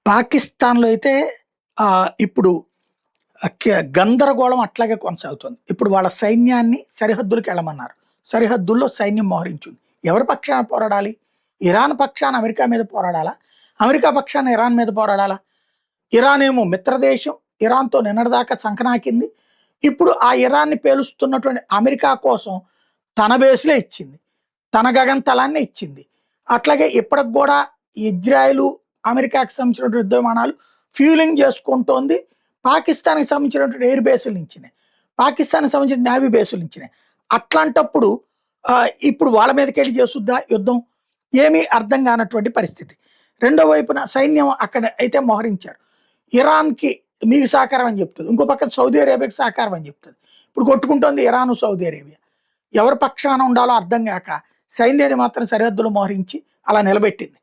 పాకిస్తాన్‌లో అయితే ఇప్పుడు గందరగోళం అట్లాగే కొనసాగుతుంది. ఇప్పుడు వాళ్ళ సైన్యాన్ని సరిహద్దులకెళ్ళమన్నారు. సరిహద్దుల్లో సైన్యం మోహరించింది. ఎవరి పక్షాన పోరాడాలి? ఇరాన్ పక్షాన అమెరికా మీద పోరాడాలా? అమెరికా పక్షాన ఇరాన్ మీద పోరాడాలా? ఇరాన్ ఏమో మిత్రదేశం. ఇరాన్‌తో నిన్నటిదాకా సంకనాకింది. ఇప్పుడు ఆ ఇరాన్‌ని పేలుస్తున్నటువంటి అమెరికా కోసం తన బేస్‌లే ఇచ్చింది. తన గగనతలాన్నే ఇచ్చింది. అట్లాగే ఇప్పటికి గూడా ఇజ్రాయెలు, అమెరికాకి సంబంధించినటువంటి యుద్ధ విమానాలు ఫ్యూయలింగ్ చేసుకుంటోంది. పాకిస్తాన్‌కి సంబంధించినటువంటి ఎయిర్ బేసుల నుంచినే. పాకిస్తాన్‌కి సంబంధించిన నేవీ బేసుల నుంచినే. అట్లాంటప్పుడు ఇప్పుడు వాళ్ళ మీదకెళ్ళి చేసుద్దా యుద్ధం? ఏమీ అర్థం కానటువంటి పరిస్థితి. రెండో వైపున సైన్యం అక్కడ అయితే మోహరించారు. ఇరాన్‌కి మీకు సహకారం అని చెప్తది. ఇంకో పక్కన సౌదీ అరేబియాకి సహకారం అని చెప్తది. ఇప్పుడు కొట్టుకుంటోంది ఇరాను, సౌదీ అరేబియా. ఎవరి పక్షాన ఉండాలో అర్థం గాక సైన్యాన్ని మాత్రం సరిహద్దులు మోహరించి అలా నిలబెట్టింది.